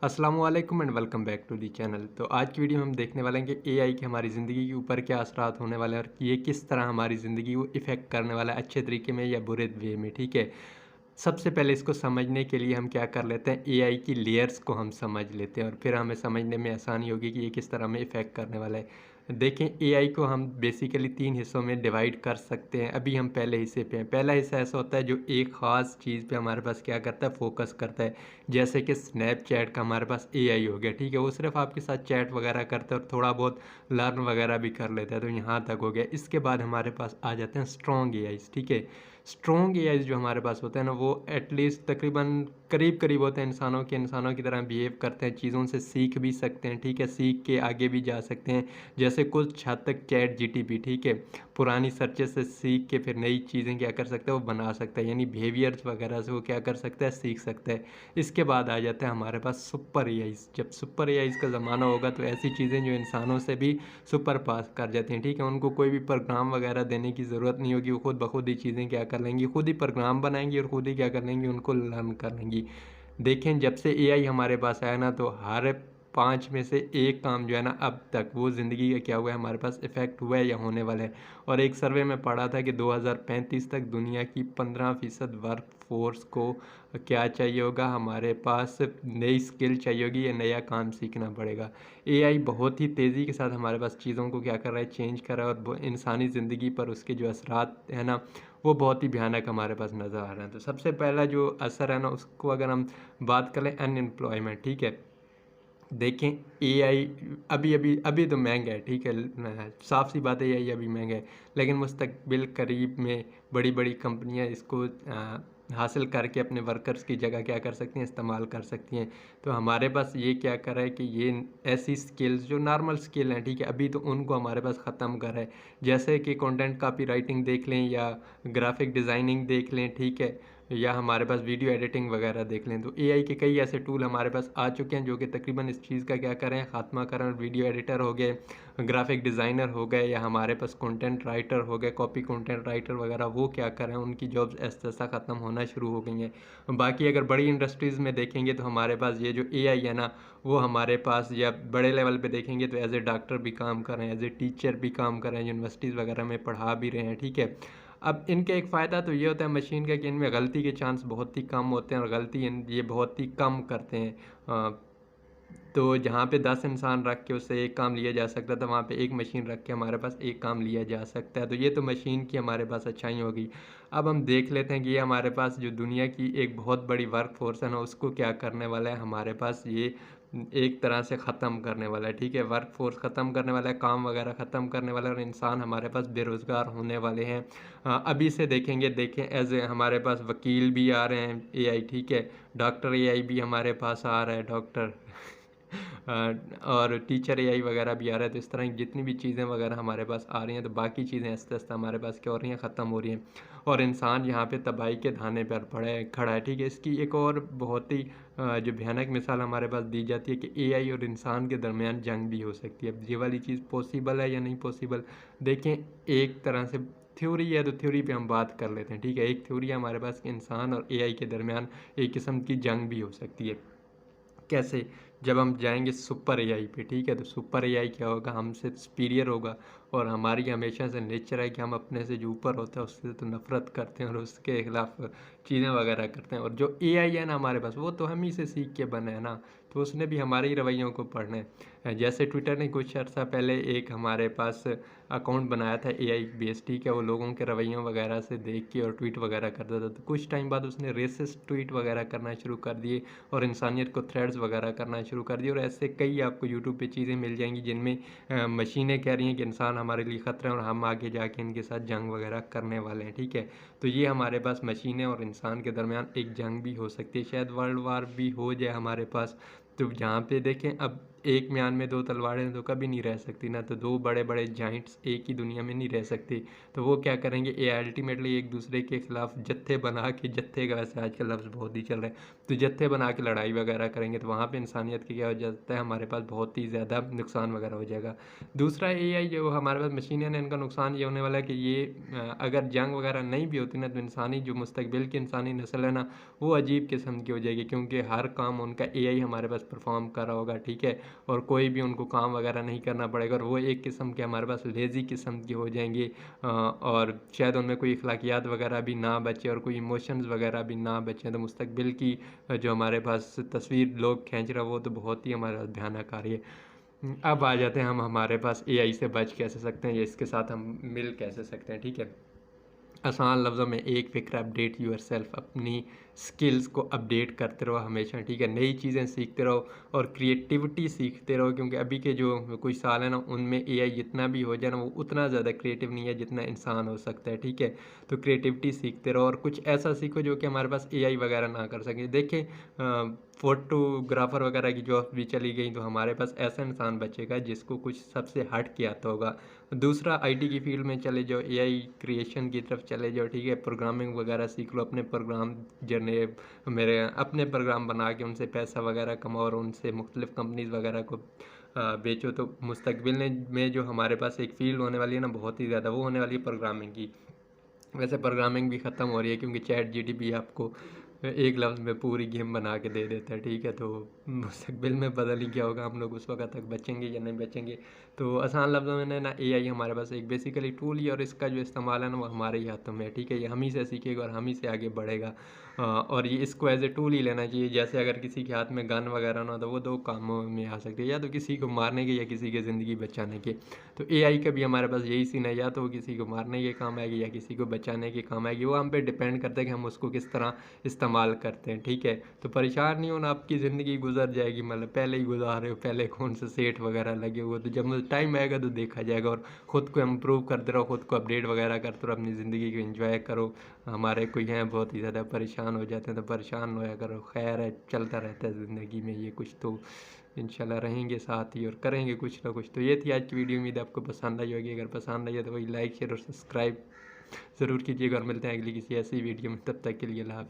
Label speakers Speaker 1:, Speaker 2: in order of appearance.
Speaker 1: अस्सलामुअलैकुम and welcome back to the channel. तो आज की वीडियो में हम देखने वाले हैं कि एआई के हमारी ज़िंदगी के ऊपर क्या असरात होने वाले हैं और ये किस तरह हमारी ज़िंदगी को इफ़ेक्ट करने वाला है, अच्छे तरीके में या बुरे वे में। ठीक है, सबसे पहले इसको समझने के लिए हम क्या कर लेते हैं, एआई की लेयर्स को हम समझ लेते हैं और फिर हमें समझने में आसानी होगी कि ये किस तरह में इफ़ेक्ट करने वाला है। देखें, एआई को हम बेसिकली 3 हिस्सों में डिवाइड कर सकते हैं। अभी हम पहले हिस्से पे हैं। पहला हिस्सा ऐसा होता है जो एक ख़ास चीज़ पे हमारे पास क्या करता है, फ़ोकस करता है। जैसे कि स्नैपचैट का हमारे पास एआई हो गया, ठीक है? वो सिर्फ़ आपके साथ चैट वगैरह करता है और थोड़ा बहुत लर्न वगैरह भी कर लेता है, तो यहाँ तक हो गया। इसके बाद हमारे पास आ जाते हैं स्ट्रॉन्ग एआईज़, ठीक है? स्ट्रॉन्ग एआईज़ जो हमारे पास होते हैं ना, वो एटलीस्ट तकरीबन करीब-करीब होते हैं इंसानों की तरह बिहेव करते हैं, चीज़ों से सीख भी सकते हैं, ठीक है? सीख के आगे भी जा सकते हैं। जैसे कुछ हद तक चैट जीटीपी, ठीक है? पुरानी सर्चेस से सीख के फिर नई चीज़ें क्या कर सकता है, वो बना सकता है, यानी बिहेवियर्स वगैरह से वो क्या कर सकता है, सीख सकता है। इसके बाद आ जाता है हमारे पास सुपर एआईज़। जब सुपर एआईज़ का ज़माना होगा तो ऐसी चीज़ें जो इंसानों से भी सुपर पास कर जाती हैं, ठीक है? उनको कोई भी प्रोग्राम वगैरह देने की ज़रूरत नहीं होगी, वो खुद ब खुद ही चीज़ें क्या कर लेंगी, खुद ही प्रोग्राम बनाएँगी और खुद ही क्या कर लेंगी, उनको लर्न कर लेंगी। देखें, जब से एआई हमारे पास आया ना, तो हर 5 में से 1 काम जो है ना, अब तक वो ज़िंदगी का क्या हुआ है, हमारे पास इफ़ेक्ट हुआ है या होने वाला है। और एक सर्वे में पढ़ा था कि 2035 तक दुनिया की 15% वर्क फ़ोर्स को क्या चाहिए होगा, हमारे पास नई स्किल चाहिए होगी या नया काम सीखना पड़ेगा। एआई बहुत ही तेज़ी के साथ हमारे पास चीज़ों को क्या कर रहा है, चेंज कर रहा है और इंसानी ज़िंदगी पर उसके जो असरात है ना, वो बहुत ही भयानक हमारे पास नज़र आ रहे हैं। तो सबसे पहला जो असर है ना, उसको अगर हम बात करें, अनएम्प्लॉयमेंट, ठीक है? देखें, एआई अभी तो महँगा है, ठीक है? साफ़ सी बात है, एआई अभी महँगा है, लेकिन मुस्तकबिल करीब में बड़ी-बड़ी कंपनियाँ इसको हासिल करके अपने वर्कर्स की जगह क्या कर सकती हैं, इस्तेमाल कर सकती हैं। तो हमारे पास ये क्या कर रहा है कि ये ऐसी स्किल्स जो नॉर्मल स्किल हैं, ठीक है? अभी तो उनको हमारे पास ख़त्म कर रहा है। जैसे कि कंटेंट कॉपी राइटिंग देख लें या ग्राफ़िक डिज़ाइनिंग देख लें, ठीक है? या हमारे पास वीडियो एडिटिंग वगैरह देख लें, तो एआई के कई ऐसे टूल हमारे पास आ चुके हैं जो कि तकरीबन इस चीज़ का क्या कर रहे हैं, ख़ात्मा कर रहे हैं। वीडियो एडिटर हो गए, ग्राफिक डिज़ाइनर हो गए या हमारे पास कंटेंट राइटर हो गए, कॉपी कंटेंट राइटर वगैरह, वो क्या कर रहे हैं, उनकी जॉब्स ऐसा ख़त्म होना शुरू हो गई हैं। बाकी अगर बड़ी इंडस्ट्रीज़ में देखेंगे तो हमारे पास ये जो एआई है ना, वो हमारे पास, या बड़े लेवल पे देखेंगे तो एज ए डॉक्टर भी काम कर रहे हैं, एज ए टीचर भी काम कर रहे हैं, यूनिवर्सिटीज़ वगैरह में पढ़ा भी रहे हैं, ठीक है? अब इनका एक फ़ायदा तो ये होता है मशीन का कि इनमें गलती के चांस बहुत ही कम होते हैं और गलती ये बहुत ही कम करते हैं। तो जहाँ पे 10 इंसान रख के उससे एक काम लिया जा सकता था, वहाँ पे एक मशीन रख के हमारे पास एक काम लिया जा सकता है। तो ये तो मशीन की हमारे पास अच्छाई होगी। अब हम देख लेते हैं कि ये हमारे पास जो दुनिया की एक बहुत बड़ी वर्क फ़ोर्स है ना, उसको क्या करने वाला है, हमारे पास ये एक तरह से ख़त्म करने वाला है, ठीक है? वर्क फ़ोर्स ख़त्म करने वाला है, काम वगैरह ख़त्म करने वाला है और इंसान हमारे पास बेरोज़गार होने वाले हैं। अभी से देखेंगे, देखें, एज़ ए हमारे पास वकील भी आ रहे हैं एआई, ठीक है? डॉक्टर एआई भी हमारे पास आ रहा है, डॉक्टर और टीचर एआई वगैरह भी आ रहा है। तो इस तरह की जितनी भी चीज़ें वगैरह हमारे पास आ रही हैं, तो बाकी चीज़ें आहिस्ता-आहिस्ता हमारे पास क्या हो रही हैं, ख़त्म हो रही हैं और इंसान यहाँ पे तबाही के धाने पर खड़ा है, ठीक है? इसकी एक और बहुत ही जो भयानक मिसाल हमारे पास दी जाती है कि एआई और इंसान के दरमियान जंग भी हो सकती है। अब ये वाली चीज़ पॉसिबल है या नहीं पॉसिबल? देखें, एक तरह से थ्योरी है, तो थ्योरी पे हम बात कर लेते हैं, ठीक है? एक थ्योरी है हमारे पास कि इंसान और एआई के दरमियान एक किस्म की जंग भी हो सकती है। कैसे? जब हम जाएँगे सुपर एआई पे, ठीक है? तो सुपर एआई क्या होगा, हमसे सुपीरियर होगा और हमारी हमेशा से नेचर है कि हम अपने से जो ऊपर होता है उससे तो नफ़रत करते हैं और उसके खिलाफ चीज़ें वगैरह करते हैं। और जो एआई है ना हमारे पास, वो तो हम ही से सीख के बना है ना, तो उसने भी हमारे ही रवैयों को पढ़ना है। जैसे ट्विटर ने कुछ अर्सा पहले एक हमारे पास अकाउंट बनाया था एआई बेस्ड, ठीक है? वो लोगों के रवैयों वगैरह से देख के और ट्वीट वगैरह करता था। तो कुछ टाइम बाद उसने रेसिस्ट ट्वीट वगैरह करना शुरू कर दिए और इंसानियत को थ्रेड्स वगैरह करना शुरू कर दिए और ऐसे कई आपको यूट्यूब पे चीज़ें मिल जाएँगी जिनमें मशीनें कह रही हैं कि इंसान हमारे लिए ख़तरा है और हम आगे जाके इनके साथ जंग वगैरह करने वाले हैं, ठीक है? तो ये हमारे पास मशीनें और इंसान के दरमियान एक जंग भी हो सकती है, शायद वर्ल्ड वार भी हो जाए हमारे पास। तो जहाँ पे देखें, अब एक म्यान में 2 तलवारें तो कभी नहीं रह सकती ना, तो 2 बड़े-बड़े जाइंट्स एक ही दुनिया में नहीं रह सकते। तो वो क्या करेंगे, ये अल्टीमेटली एक दूसरे के खिलाफ जत्थे बना के, जत्थे का वैसे आजकल लफ्ज़ बहुत ही चल रहा है, तो जत्थे बना के लड़ाई वगैरह करेंगे, तो वहाँ पे इंसानियत की क्या हो जाता है, हमारे पास बहुत ही ज़्यादा नुकसान वगैरह हो जाएगा। दूसरा एआई जो हमारे पास मशीनें हैं, इनका नुकसान ये होने वाला है कि ये अगर जंग वगैरह नहीं भी होती होती है ना, तो इंसानी जो मुस्तकबिल की इंसानी नस्ल है ना, वो अजीब किस्म की हो जाएगी, क्योंकि हर काम उनका एआई हमारे पास परफॉर्म कर रहा होगा, ठीक है। और कोई भी उनको काम वगैरह नहीं करना पड़ेगा, और वो एक किस्म के हमारे पास लेज़ी किस्म की हो जाएंगी, और शायद उनमें कोई अखलाकियात वगैरह भी ना बचे और कोई इमोशंस वगैरह भी ना बचे। तो मुस्तकबिल की जो हमारे पास तस्वीर लोग खींच रहे हैं, वो तो बहुत ही हमारे पास भयानक आ रही है। अब आ जाते हैं हम हमारे पास एआई से बच कैसे सकते हैं या इसके साथ हम मिल कैसे सकते हैं, ठीक है। आसान लफ्ज़ों में एक फ़िक्र, अपडेट योरसेल्फ, अपनी स्किल्स को अपडेट करते रहो हमेशा, ठीक है। नई चीज़ें सीखते रहो और क्रिएटिविटी सीखते रहो, क्योंकि अभी के जो कुछ साल हैं ना, उनमें एआई जितना भी हो जाए ना, वो उतना ज़्यादा क्रिएटिव नहीं है जितना इंसान हो सकता है, ठीक है। तो क्रिएटिविटी सीखते रहो और कुछ ऐसा सीखो जो कि हमारे पास एआई वगैरह ना कर सके। देखिए फ़ोटोग्राफ़र वगैरह की जॉब भी चली गई, तो हमारे पास ऐसा इंसान बचेगा जिसको कुछ सबसे हट के आता होगा। दूसरा, आईटी की फील्ड में चले जाओ, एआई क्रिएशन की तरफ चले जाओ, ठीक है। प्रोग्रामिंग वगैरह सीख लो, अपने प्रोग्राम जने मेरे अपने प्रोग्राम बना के उनसे पैसा वगैरह कमाओ और उनसे मुख्तलिफ़ कंपनीज़ वगैरह को बेचो। तो मुस्तकबिल में जो हमारे पास एक फ़ील्ड होने वाली है ना, बहुत ही ज़्यादा, वो होने वाली है प्रोग्रामिंग की। वैसे प्रोग्रामिंग भी ख़त्म हो रही है, क्योंकि चैट जीटीपी आपको एक लफ्ज़ में पूरी गेम बना के दे देता है, ठीक है। तो मुस्तकबिल में पता नहीं क्या होगा, हम लोग उस वक्त तक बचेंगे या नहीं बचेंगे। तो आसान लफ्ज़ों में ना, एआई हमारे पास एक बेसिकली टूल ही, और इसका जो इस्तेमाल है ना, वो हमारे ही हाथों में है, ठीक है। ये हम ही से सीखेगा और हम ही से आगे बढ़ेगा, और ये इसको एज ए टूल ही लेना चाहिए। जैसे अगर किसी के हाथ में गन वगैरह ना हो, तो वो दो कामों में आ सकती है, या तो किसी को मारने के या किसी की ज़िंदगी बचाने के। तो एआई का भी हमारे पास यही सीन है, या तो वो किसी को मारने के काम आएगी या किसी को बचाने के काम आएगी। वो हम पे डिपेंड करता है कि हम उसको किस तरह इस्तेमाल करते हैं, ठीक है। तो परेशान नहीं होना, आपकी ज़िंदगी गुजर जाएगी, मतलब पहले ही गुजार रहे हो, पहले कौन से सेठ वगैरह लगे हुए, तो जब टाइम आएगा तो देखा जाएगा। और ख़ुद को इम्प्रूव करते रहो, ख़ुद को अपडेट वगैरह करते रहो, अपनी ज़िंदगी को एंजॉय करो। हमारे कोई हैं बहुत ही ज़्यादा परेशान हो जाते हैं, तो परेशान न होया करो, खैर है, चलता रहता है ज़िंदगी में ये कुछ, तो इंशाल्लाह रहेंगे साथ ही और करेंगे कुछ ना कुछ। तो ये थी आज की वीडियो, उम्मीद है आपको पसंद आई होगी। अगर पसंद आई है तो वही लाइक शेयर और सब्सक्राइब ज़रूर कीजिएगा, और मिलते हैं अगली किसी ऐसी वीडियो में। तब तक के लिए अल्लाह हाफ़िज़।